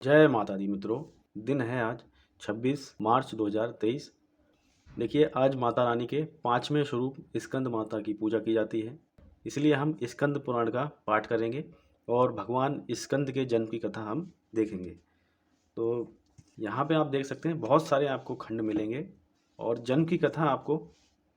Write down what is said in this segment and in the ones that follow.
जय माता दी मित्रों। दिन है आज 26 मार्च 2023। देखिए, आज माता रानी के 5वें स्वरूप स्कंद माता की पूजा की जाती है, इसलिए हम स्कंद पुराण का पाठ करेंगे और भगवान स्कंद के जन्म की कथा हम देखेंगे। तो यहाँ पे आप देख सकते हैं बहुत सारे आपको खंड मिलेंगे और जन्म की कथा आपको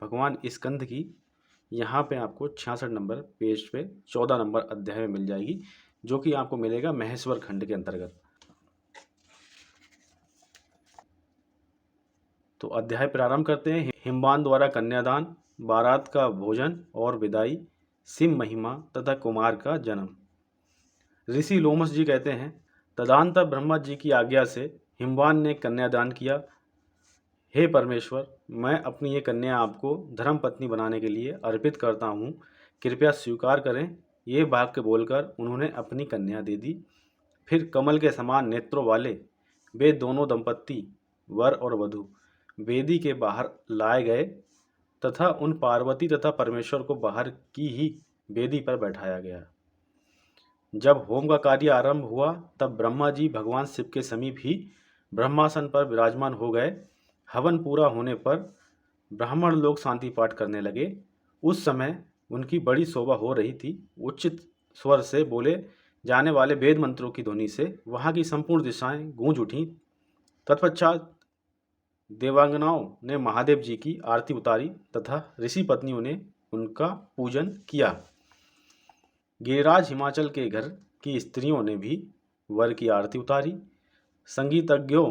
भगवान स्कंद की यहाँ पे आपको 66 नंबर पेज पे 14 नंबर अध्याय में मिल जाएगी, जो कि आपको मिलेगा महेश्वर खंड के अंतर्गत। तो अध्याय प्रारंभ करते हैं। हिमवान द्वारा कन्यादान, बारात का भोजन और विदाई, सिम महिमा तथा कुमार का जन्म। ऋषि लोमस जी कहते हैं, तदनंतर ब्रह्मा जी की आज्ञा से हिमवान ने कन्यादान किया। हे परमेश्वर, मैं अपनी ये कन्या आपको धर्म पत्नी बनाने के लिए अर्पित करता हूँ, कृपया स्वीकार करें। ये वाक्य बोलकर उन्होंने अपनी कन्या दे दी। फिर कमल के समान नेत्रों वाले वे दोनों दंपत्ति, वर और वधू, वेदी के बाहर लाए गए तथा उन पार्वती तथा परमेश्वर को बाहर की ही वेदी पर बैठाया गया। जब होम का कार्य आरंभ हुआ तब ब्रह्मा जी भगवान शिव के समीप ही ब्रह्मासन पर विराजमान हो गए। हवन पूरा होने पर ब्राह्मण लोग शांति पाठ करने लगे। उस समय उनकी बड़ी शोभा हो रही थी। उच्च स्वर से बोले जाने वाले वेद मंत्रों की ध्वनि से वहाँ की संपूर्ण दिशाएं गूंज उठीं। तत्पश्चात देवांगनाओं ने महादेव जी की आरती उतारी तथा ऋषि पत्नियों ने उनका पूजन किया। गिरिराज हिमाचल के घर की स्त्रियों ने भी वर की आरती उतारी। संगीतज्ञों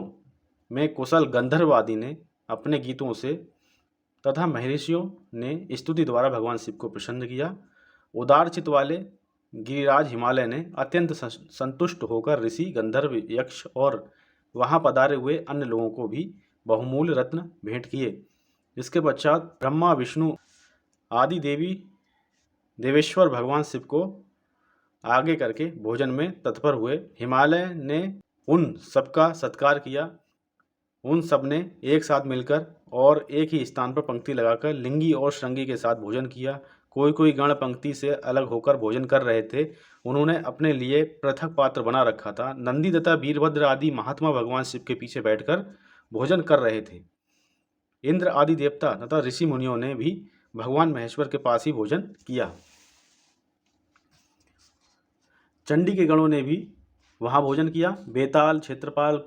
में कुशल गंधर्व आदि ने अपने गीतों से तथा महर्षियों ने स्तुति द्वारा भगवान शिव को प्रसन्न किया। उदार चित्त वाले गिरिराज हिमालय ने अत्यंत संतुष्ट होकर ऋषि, गंधर्व, यक्ष और वहाँ पधारे हुए अन्य लोगों को भी बहुमूल्य रत्न भेंट किए। इसके पश्चात ब्रह्मा, विष्णु आदि देवेश्वर भगवान शिव को आगे करके भोजन में तत्पर हुए। हिमालय ने उन सबका सत्कार किया। उन सब ने एक साथ मिलकर और एक ही स्थान पर पंक्ति लगाकर लिंगी और श्रृंगी के साथ भोजन किया। कोई कोई गण पंक्ति से अलग होकर भोजन कर रहे थे। उन्होंने अपने लिए पृथक पात्र बना रखा था। नंदी तथा वीरभद्र आदि महात्मा भगवान शिव के पीछे बैठकर भोजन कर रहे थे। इंद्र आदि देवता तथा ऋषि मुनियों ने भी भगवान महेश्वर के पास ही भोजन किया। चंडी के गणों ने भी वहाँ भोजन किया। बेताल, क्षेत्रपाल,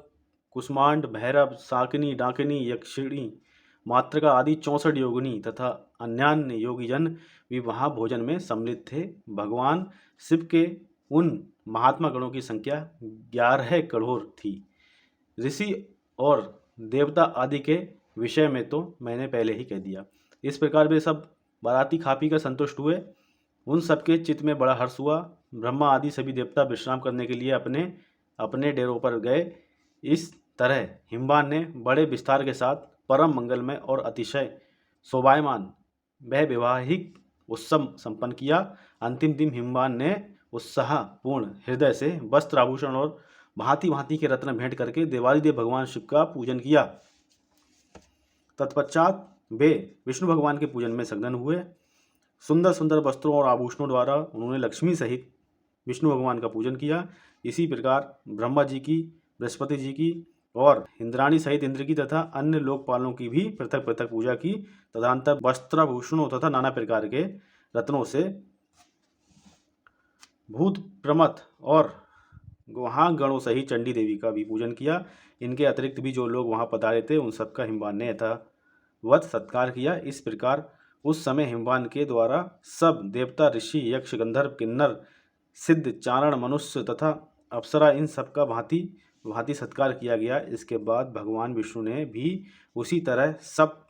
कुष्मांड, भैरव, शाकिनी, डाकिनी, यक्षिणी, मातृका आदि 64 योगिनी तथा अन्यान्य योगीजन भी वहाँ भोजन में सम्मिलित थे। भगवान शिव के उन महात्मा गणों की संख्या 11 करोड़ थी। ऋषि और देवता आदि के विषय में तो मैंने पहले ही कह दिया। इस प्रकार वे सब बाराती खा पी कर संतुष्ट हुए। उन सबके चित्त में बड़ा हर्ष हुआ। ब्रह्मा आदि सभी देवता विश्राम करने के लिए अपने अपने डेरों पर गए। इस तरह हिमवान ने बड़े विस्तार के साथ परम मंगलमय और अतिशय शोभायमान वह वैवाहिक उत्सव संपन्न किया। अंतिम दिन हिमवान ने उत्साहपूर्ण हृदय से वस्त्र, आभूषण और भांति भांति के रत्न भेंट करके देवादिदेव भगवान शिव का पूजन किया। तत्पश्चात वे विष्णु भगवान के पूजन में संलग्न हुए। सुंदर सुंदर वस्त्रों और आभूषणों द्वारा उन्होंने लक्ष्मी सहित विष्णु भगवान का पूजन किया। इसी प्रकार ब्रह्मा जी की, बृहस्पति जी की और इंद्राणी सहित इंद्र की तथा अन्य लोकपालों की भी पृथक पृथक पूजा की। तदनंतर वस्त्राभूषणों तथा नाना प्रकार के रत्नों से भूत, प्रमथ और वहाँ गणों सहित चंडी देवी का भी पूजन किया। इनके अतिरिक्त भी जो लोग वहाँ पधारे थे उन सबका हिमवान ने यथावत सत्कार किया। इस प्रकार उस समय हिमवान के द्वारा सब देवता, ऋषि, यक्ष, गंधर्व, किन्नर, सिद्ध, चारण, मनुष्य तथा अप्सरा इन सबका भांति भांति सत्कार किया गया। इसके बाद भगवान विष्णु ने भी उसी तरह सब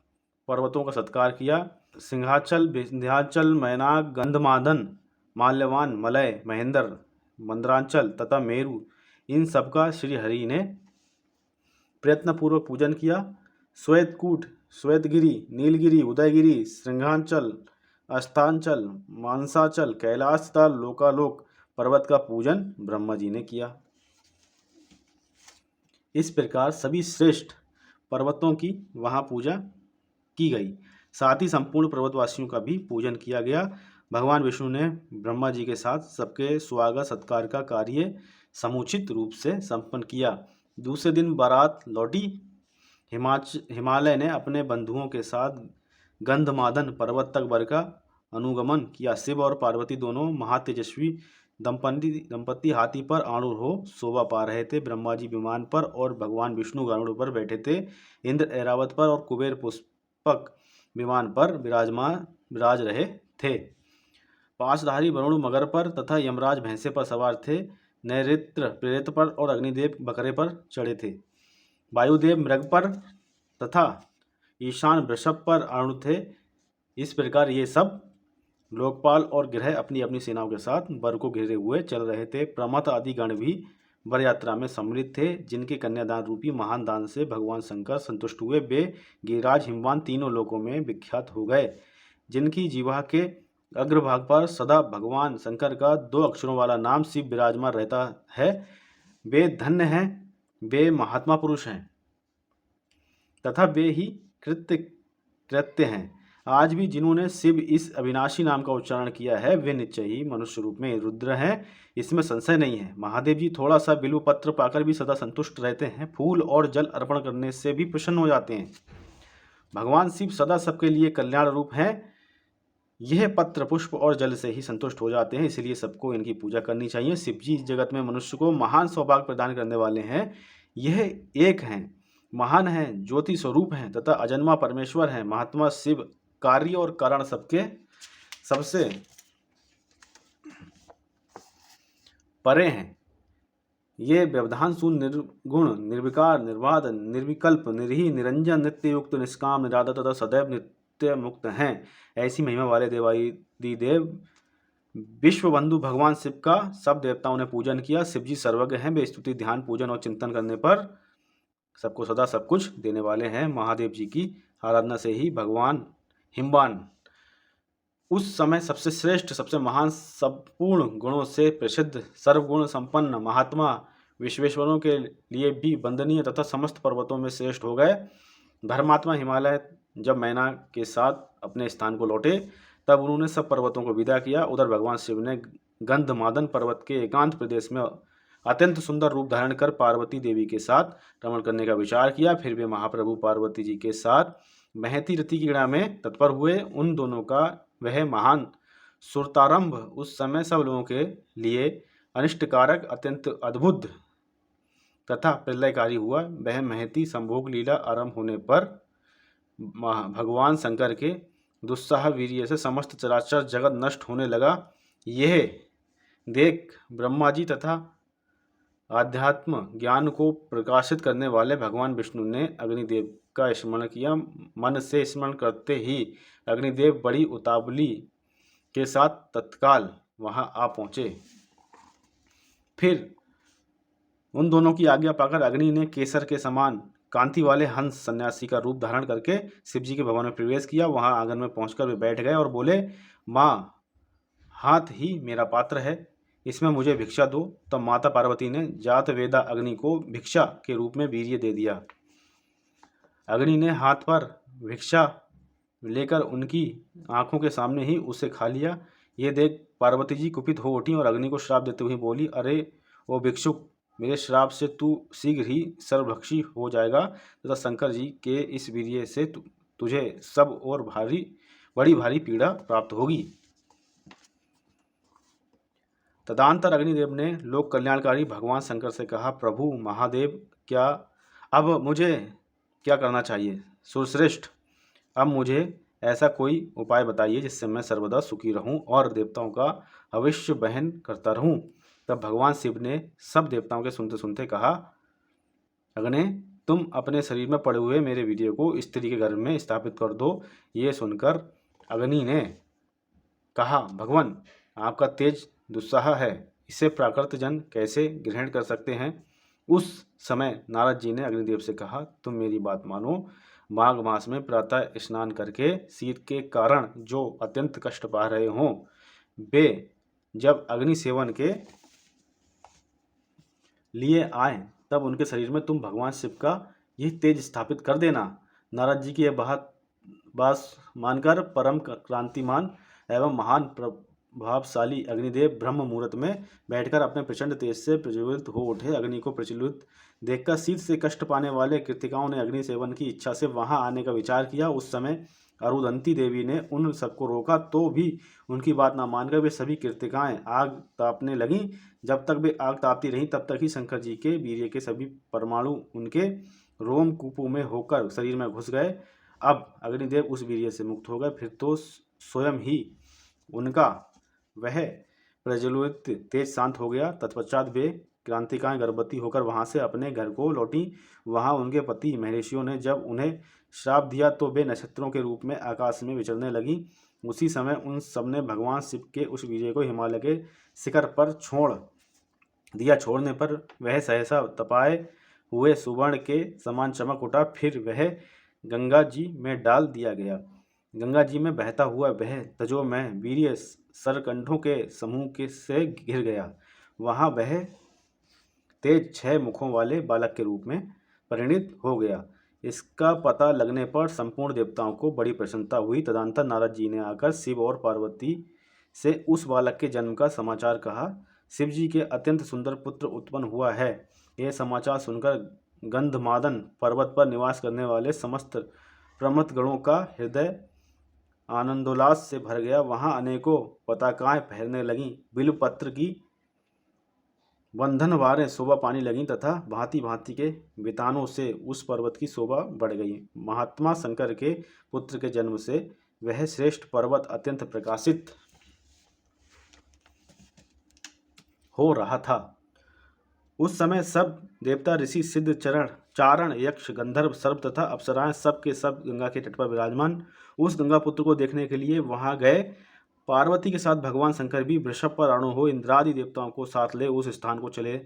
पर्वतों का सत्कार किया। सिंहाचल, विंध्याचल, मैनाक, गंधमादन, माल्यवान, मलय, महेंद्र, मंदरांचल तथा मेरु इन सबका श्री हरि ने प्रयत्नपूर्वक पूजन किया। श्वेतकूट, श्वेतगिरी, नीलगिरी, उदयगिरी, श्रृंगांचल, अस्तांचल, मानसाचल, कैलाश तथा लोकालोक पर्वत का पूजन ब्रह्मा जी ने किया। इस प्रकार सभी श्रेष्ठ पर्वतों की वहाँ पूजा की गई। साथ ही संपूर्ण पर्वतवासियों का भी पूजन किया गया। भगवान विष्णु ने ब्रह्मा जी के साथ सबके स्वागत सत्कार का कार्य समुचित रूप से संपन्न किया। दूसरे दिन बारात लौटी। हिमालय ने अपने बंधुओं के साथ गंधमादन पर्वत तक वर का अनुगमन किया। शिव और पार्वती दोनों महातेजस्वी दंपति हाथी पर आरूढ़ हो शोभा पा रहे थे। ब्रह्मा जी विमान पर और भगवान विष्णु गरुड़ पर बैठे थे। इंद्र ऐरावत पर और कुबेर पुष्पक विमान पर विराज रहे थे। पांचधारी वरुण मगर पर तथा यमराज भैंसे पर सवार थे। नैऋत्य प्रेत पर और अग्निदेव बकरे पर चढ़े थे। वायुदेव मृग पर तथा ईशान वृषभ पर आरूढ़ थे। इस प्रकार ये सब लोकपाल और ग्रह अपनी अपनी सेनाओं के साथ वर को घेरे हुए चल रहे थे। प्रमथ आदि गण भी वर यात्रा में सम्मिलित थे, जिनके कन्यादान रूपी महान दान से भगवान शंकर संतुष्ट हुए। वे गिरिराज हिमवान तीनों लोकों में विख्यात हो गए। जिनकी जीवा के अग्रभाग पर सदा भगवान शंकर का 2 अक्षरों वाला नाम शिव विराजमान रहता है, वे धन्य हैं, वे महात्मा पुरुष हैं तथा वे ही कृत्य हैं। आज भी जिन्होंने शिव इस अविनाशी नाम का उच्चारण किया है, वे निश्चय ही मनुष्य रूप में रुद्र हैं, इसमें संशय नहीं है। महादेव जी थोड़ा सा बिल्व पत्र पाकर भी सदा संतुष्ट रहते हैं। फूल और जल अर्पण करने से भी प्रसन्न हो जाते हैं। भगवान शिव सदा सबके लिए कल्याण रूप हैं। यह पत्र पुष्प और जल से ही संतुष्ट हो जाते हैं, इसलिए सबको इनकी पूजा करनी चाहिए। शिव जी इस जगत में मनुष्य को महान सौभाग्य प्रदान करने वाले हैं। यह एक हैं, महान हैं, ज्योति स्वरूप हैं तथा अजन्मा परमेश्वर हैं। महात्मा शिव कार्य और कारण सबसे परे हैं। ये व्यवधान शून्य, निर्गुण, निर्विकार, निर्बाध, निर्विकल्प, निर्ही, निरंजन, नित्य युक्त, निष्काम, निरादर तथा सदैव नित्य मुक्त हैं। ऐसी महिमा वाले देवादिदेव विश्व बंधु भगवान शिव का सब देवताओं ने पूजन किया। शिव जी सर्वज्ञ हैं। वे स्तुति, ध्यान, पूजन और चिंतन करने पर सबको सदा सब कुछ देने वाले हैं। महादेव जी की आराधना से ही भगवान हिमवान उस समय सबसे श्रेष्ठ, सबसे महान, संपूर्ण गुणों से प्रसिद्ध, सर्वगुण संपन्न महात्मा विश्वेश्वरों के लिए भी वंदनीय तथा समस्त पर्वतों में श्रेष्ठ हो गए। धर्मात्मा हिमालय जब मैना के साथ अपने स्थान को लौटे, तब उन्होंने सब पर्वतों को विदा किया। उधर भगवान शिव ने गंधमादन पर्वत के एकांत प्रदेश में अत्यंत सुंदर रूप धारण कर पार्वती देवी के साथ रमण करने का विचार किया। फिर वे महाप्रभु पार्वती जी के साथ महती रति क्रीड़ा में तत्पर हुए। उन दोनों का वह महान सुरतारंभ उस समय सब लोगों के लिए अनिष्टकारक, अत्यंत अद्भुत तथा प्रलयकारी हुआ। वह महती संभोग लीला आरंभ होने पर भगवान शंकर के दुस्साह वीर्य से समस्त चराचर जगत नष्ट होने लगा। यह देख ब्रह्मा जी तथा आध्यात्म ज्ञान को प्रकाशित करने वाले भगवान विष्णु ने अग्निदेव का स्मरण किया। मन से स्मरण करते ही अग्निदेव बड़ी उतावली के साथ तत्काल वहां आ पहुँचे। फिर उन दोनों की आज्ञा पाकर अग्नि ने केसर के समान कांति वाले हंस सन्यासी का रूप धारण करके शिव जी के भवन में प्रवेश किया। वहां आंगन में पहुंचकर वे बैठ गए और बोले, माँ, हाथ ही मेरा पात्र है, इसमें मुझे भिक्षा दो। तब माता पार्वती ने जात वेदा अग्नि को भिक्षा के रूप में वीर्य दे दिया। अग्नि ने हाथ पर भिक्षा लेकर उनकी आंखों के सामने ही उसे खा लिया। ये देख पार्वती जी कुपित हो उठी और अग्नि को श्राप देते हुए बोली, अरे ओ भिक्षुक, मेरे श्राप से तू शीघ्र ही सर्वभक्षी हो जाएगा तथा शंकर जी के इस वीर्य से तुझे सब और बड़ी भारी पीड़ा प्राप्त होगी। तदंतर अग्निदेव ने लोक कल्याणकारी भगवान शंकर से कहा, प्रभु महादेव, अब मुझे क्या करना चाहिए? सुरश्रेष्ठ, अब मुझे ऐसा कोई उपाय बताइए जिससे मैं सर्वदा सुखी रहूं और देवताओं का अवश्य बहन करता रहूं। तब भगवान शिव ने सब देवताओं के सुनते सुनते कहा, अग्नि, तुम अपने शरीर में पड़े हुए मेरे वीर्य को स्त्री के गर्भ में स्थापित कर दो। ये सुनकर अग्नि ने कहा, भगवान, आपका तेज दुस्साह है, इसे प्राकृत जन कैसे ग्रहण कर सकते हैं? उस समय नारद जी ने अग्निदेव से कहा, तुम मेरी बात मानो। माघ मास में प्रातः स्नान करके शीत के कारण जो अत्यंत कष्ट पा रहे हों, वे जब अग्नि सेवन के लिए आए, तब उनके शरीर में तुम भगवान शिव का यह तेज स्थापित कर देना। नारद जी की यह बात मानकर परम क्रांतिमान एवं महान प्रभावशाली अग्निदेव ब्रह्म मुहूर्त में बैठकर अपने प्रचंड तेज से प्रज्वलित हो उठे। अग्नि को प्रज्वलित देखकर शीत से कष्ट पाने वाले कृतिकाओं ने अग्नि सेवन की इच्छा से वहां आने का विचार किया। उस समय अरुंधति देवी ने उन सबको रोका, तो भी उनकी बात न मानकर वे सभी कृतिकाएं आग तापने लगीं। जब तक वे आग तापती रहीं तब तक ही शंकर जी के वीर्य के सभी परमाणु उनके रोमकूपों में होकर शरीर में घुस गए। अब अग्निदेव उस वीर्य से मुक्त हो गए। फिर तो स्वयं ही उनका वह प्रज्वलित तेज शांत हो गया। तत्पश्चात वे क्रांतिकाएं गर्भवती होकर वहां से अपने घर को लौटी। वहां उनके पति महर्षियों ने जब उन्हें श्राप दिया तो वे नक्षत्रों के रूप में आकाश में विचरने लगी। उसी समय उन सबने भगवान शिव के उस वीर्य को हिमालय के शिखर पर छोड़ दिया। छोड़ने पर वह सहसा तपाए हुए सुवर्ण के समान चमक उठा। फिर वह गंगा जी में डाल दिया गया। गंगा जी में बहता हुआ वह तजोमय वीर्य सरकंठों के समूह के से घिर गया। वहां वह तेज 6 मुखों वाले बालक के रूप में परिणित हो गया। इसका पता लगने पर संपूर्ण देवताओं को बड़ी प्रसन्नता हुई। तदनंतर नारद जी ने आकर शिव और पार्वती से उस बालक के जन्म का समाचार कहा। शिव जी के अत्यंत सुंदर पुत्र उत्पन्न हुआ है। यह समाचार सुनकर गंधमादन पर्वत पर निवास करने वाले समस्त प्रमथगणों का हृदय आनंदोल्लास से भर गया। वहां अनेकों पताकाएं फहरने लगीं, बिल्वपत्र की बंधनवारें शोभा पाने लगीं तथा भांति भांति के वितानों से उस पर्वत की शोभा बढ़ गई। महात्मा शंकर के पुत्र के जन्म से वह श्रेष्ठ पर्वत अत्यंत प्रकाशित हो रहा था। उस समय सब देवता, ऋषि, सिद्ध, चरण, चारण, यक्ष, गंधर्व, सर्प तथा अप्सराएं सब के सब गंगा के तट पर विराजमान उस गंगा पुत्र को देखने के लिए वहां गए। पार्वती के साथ भगवान शंकर भी वृषभ पर आरूढ़ हो इंद्रादि देवताओं को साथ ले उस स्थान को चले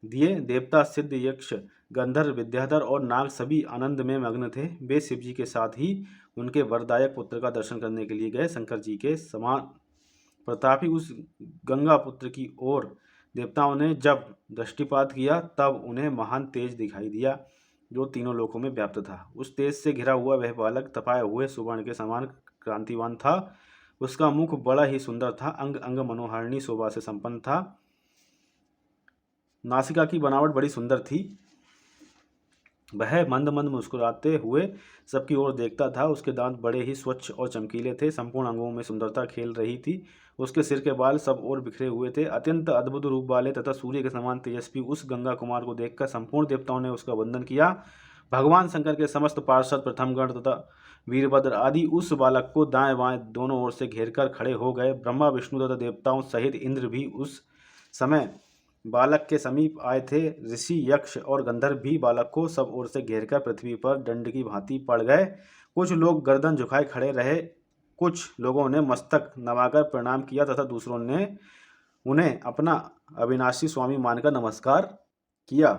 दिए। देवता, सिद्ध, यक्ष, गंधर्व, विद्याधर और नाग सभी आनंद में मग्न थे। वे शिव जी के साथ ही उनके वरदायक पुत्र का दर्शन करने के लिए गए। शंकर जी के समान प्रतापी उस गंगा पुत्र की ओर देवताओं ने जब दृष्टिपात किया तब उन्हें महान तेज दिखाई दिया जो तीनों लोकों में व्याप्त था। उस तेज से घिरा हुआ वह बालक तपाए हुए सुवर्ण के समान कांतिवान था। उसका मुख बड़ा ही सुंदर था, अंग अंग मनोहारिणी शोभा से संपन्न था। नासिका की बनावट बड़ी सुंदर थी। वह मंद मंद मुस्कुराते हुए सबकी ओर देखता था। उसके दांत बड़े ही स्वच्छ और चमकीले थे। संपूर्ण अंगों में सुंदरता खेल रही थी। उसके सिर के बाल सब ओर बिखरे हुए थे। अत्यंत अद्भुत रूप वाले तथा सूर्य के समान तेजस्वी उस गंगा कुमार को देखकर संपूर्ण देवताओं ने उसका वंदन किया। भगवान शंकर के समस्त पार्षद, प्रथमगण तथा वीरभद्र आदि उस बालक को दाएं बाएं दोनों ओर से घेरकर खड़े हो गए। ब्रह्मा, विष्णु तथा देवताओं सहित इंद्र भी उस समय बालक के समीप आए थे। ऋषि, यक्ष और गंधर्व भी बालक को सब ओर से घेरकर पृथ्वी पर दंड की भांति पड़ गए। कुछ लोग गर्दन झुकाए खड़े रहे, कुछ लोगों ने मस्तक नवाकर प्रणाम किया तथा दूसरों ने उन्हें अपना अविनाशी स्वामी मानकर नमस्कार किया।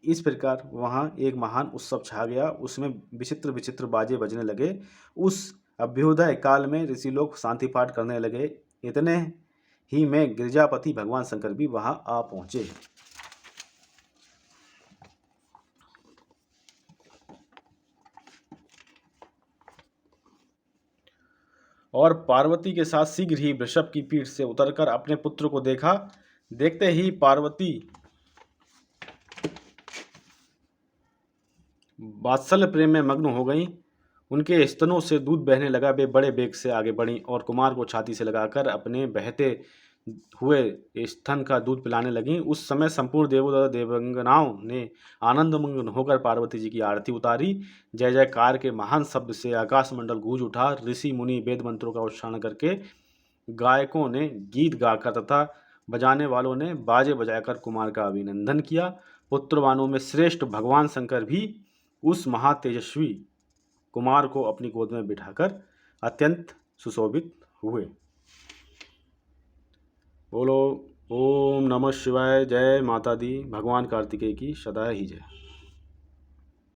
इस प्रकार वहाँ एक महान उत्सव छा गया। उसमें विचित्र विचित्र बाजे बजने लगे। उस अभ्युदय काल में ऋषि लोग शांति पाठ करने लगे। इतने ही में गिरिजापति भगवान शंकर भी वहां आ पहुंचे। और पार्वती के साथ शीघ्र ही वृषभ की पीठ से उतरकर अपने पुत्र को देखा। देखते ही पार्वती वात्सल्य प्रेम में मग्न हो गई। उनके स्तनों से दूध बहने लगा। वे बड़े वेग से आगे बढ़ीं और कुमार को छाती से लगाकर अपने बहते हुए स्तन का दूध पिलाने लगीं। उस समय संपूर्ण देवों तथा देवंगनाओं ने आनंदमग्न होकर पार्वती जी की आरती उतारी। जय जयकार के महान शब्द से आकाशमंडल गूंज उठा। ऋषि मुनि वेद मंत्रों का उच्चारण करके, गायकों ने गीत गाकर तथा बजाने वालों ने बाजे बजाकर कुमार का अभिनंदन किया। पुत्रवानों में श्रेष्ठ भगवान शंकर भी उस महातेजस्वी कुमार को अपनी गोद में बिठाकर अत्यंत सुशोभित हुए। बोलो ओम नमः शिवाय। जय माता दी। भगवान कार्तिकेय की सदा ही जय।